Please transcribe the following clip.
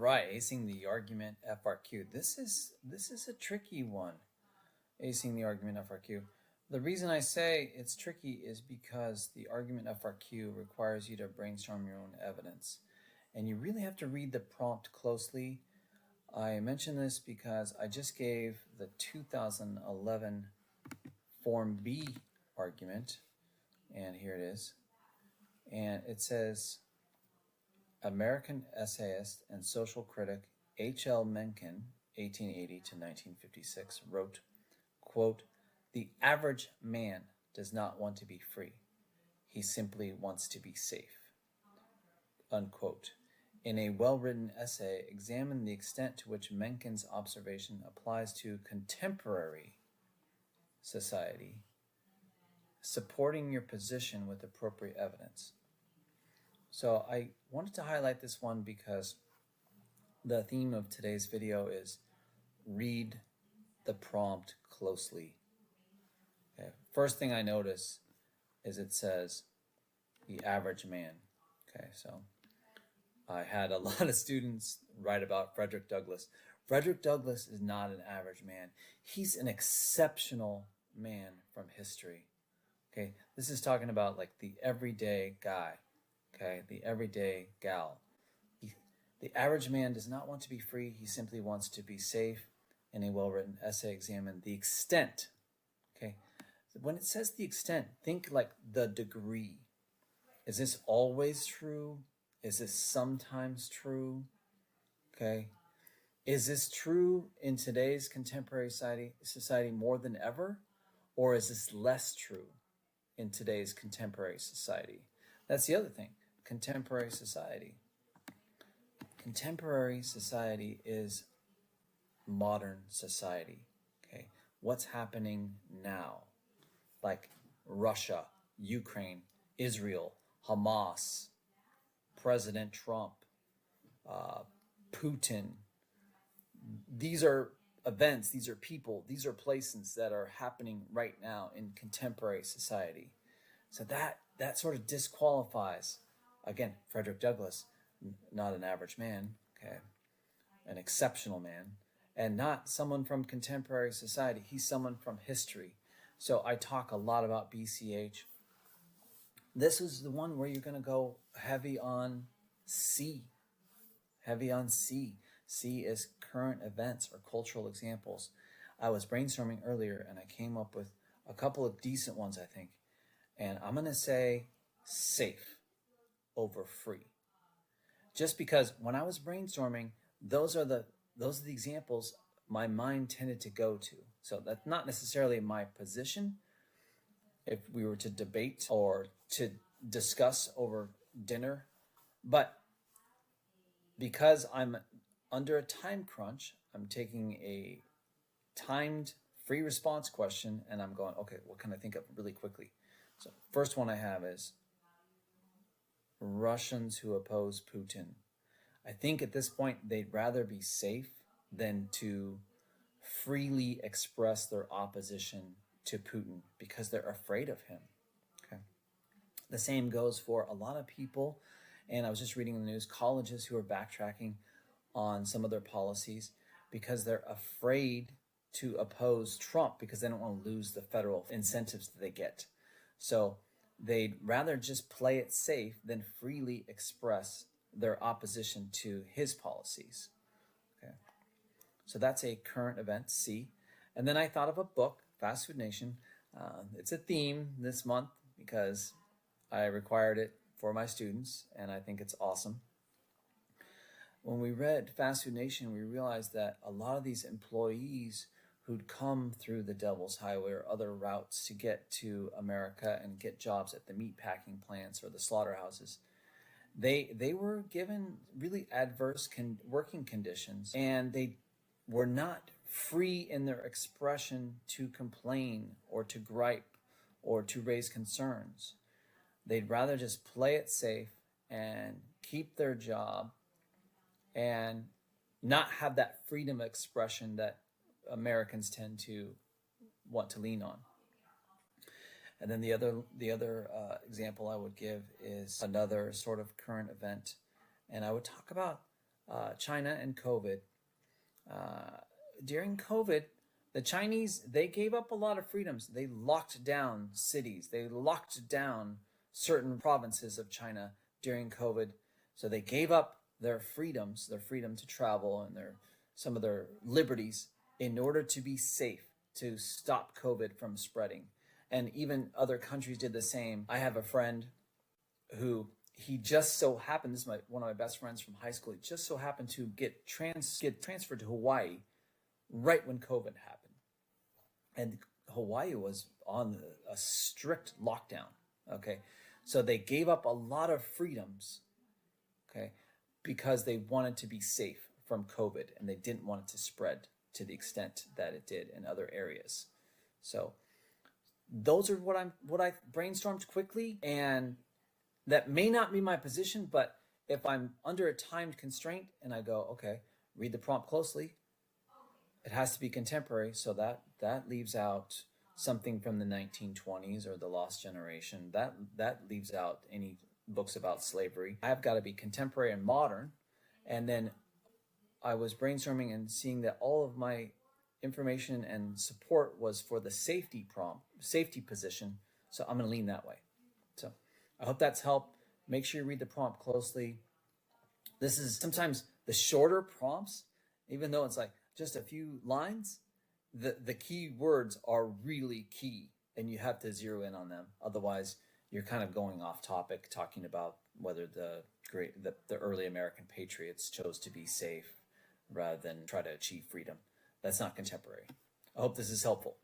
right, acing the argument FRQ. This is a tricky one, acing the argument FRQ. The reason I say it's tricky is because the argument FRQ requires you to brainstorm your own evidence. And you really have to read the prompt closely. I mention this because I just gave the 2011 Form B argument, and here it is. And it says, American essayist and social critic H.L. Mencken, 1880 to 1956, wrote, quote, "The average man does not want to be free. He simply wants to be safe," unquote. In a well-written essay, examine the extent to which Mencken's observation applies to contemporary society, supporting your position with appropriate evidence. So I wanted to highlight this one because the theme of today's video is read the prompt closely. Okay. First thing I notice is it says the average man. Okay, so I had a lot of students write about Frederick Douglass. Frederick Douglass is not an average man. He's an exceptional man from history. Okay, this is talking about like the everyday guy. Okay, the everyday gal. The average man does not want to be free. He simply wants to be safe. In a well-written essay, examine the extent. Okay, when it says the extent, think like the degree. Is this always true? Is this sometimes true? Okay, is this true in today's contemporary society more than ever? Or is this less true in today's contemporary society? That's the other thing. Contemporary society. Contemporary society is modern society. Okay, what's happening now? Like Russia, Ukraine, Israel, Hamas, President Trump, Putin. These are events, these are people, these are places that are happening right now in contemporary society. So that sort of disqualifies, again, Frederick Douglass, not an average man, okay, an exceptional man, and not someone from contemporary society. He's someone from history. So I talk a lot about BCH. This is the one where you're going to go heavy on C. Heavy on C. C is current events or cultural examples. I was brainstorming earlier and I came up with a couple of decent ones, I think. And I'm going to say safe over free. Just because when I was brainstorming, those are the examples my mind tended to go to. So that's not necessarily my position. If we were to debate or to discuss over dinner, but because I'm under a time crunch, I'm taking a timed free response question and I'm going, okay, what can I think of really quickly? So first one I have is Russians who oppose Putin. I think at this point they'd rather be safe than to freely express their opposition to Putin because they're afraid of him. Okay. The same goes for a lot of people, and I was just reading in the news, colleges who are backtracking on some of their policies because they're afraid to oppose Trump because they don't want to lose the federal incentives that they get. So they'd rather just play it safe than freely express their opposition to his policies. Okay. So that's a current event, C. And then I thought of a book, Fast Food Nation. It's a theme this month because I required it for my students, and I think it's awesome. When we read Fast Food Nation, we realized that a lot of these employees who'd come through the Devil's Highway or other routes to get to America and get jobs at the meat packing plants or the slaughterhouses, they were given really adverse working conditions, and they were not free in their expression to complain or to gripe or to raise concerns. They'd rather just play it safe and keep their job and not have that freedom of expression that Americans tend to want to lean on. And then the other example I would give is another sort of current event, and I would talk about China and COVID. During COVID, the Chinese, they gave up a lot of freedoms. They locked down cities. They locked down certain provinces of China during COVID. So they gave up their freedoms, their freedom to travel and some of their liberties in order to be safe, to stop COVID from spreading. And even other countries did the same. I have a friend who he just so happened, this is one of my best friends from high school, he just so happened to get transferred to Hawaii right when COVID happened. And Hawaii was on a strict lockdown, okay? So they gave up a lot of freedoms, okay, because they wanted to be safe from COVID and they didn't want it to spread to the extent that it did in other areas. So those are what I brainstormed quickly, and that may not be my position, but if I'm under a timed constraint and I go, okay, read the prompt closely, it has to be contemporary, so that leaves out something from the 1920s or the Lost Generation. That leaves out any books about slavery. I've got to be contemporary and modern. And then I was brainstorming and seeing that all of my information and support was for the safety position. So I'm going to lean that way. So I hope that's helped. Make sure you read the prompt closely. This is sometimes the shorter prompts, even though it's like just a few lines, the key words are really key and you have to zero in on them. Otherwise, you're kind of going off topic, talking about whether the early American patriots chose to be safe rather than try to achieve freedom. That's not contemporary. I hope this is helpful.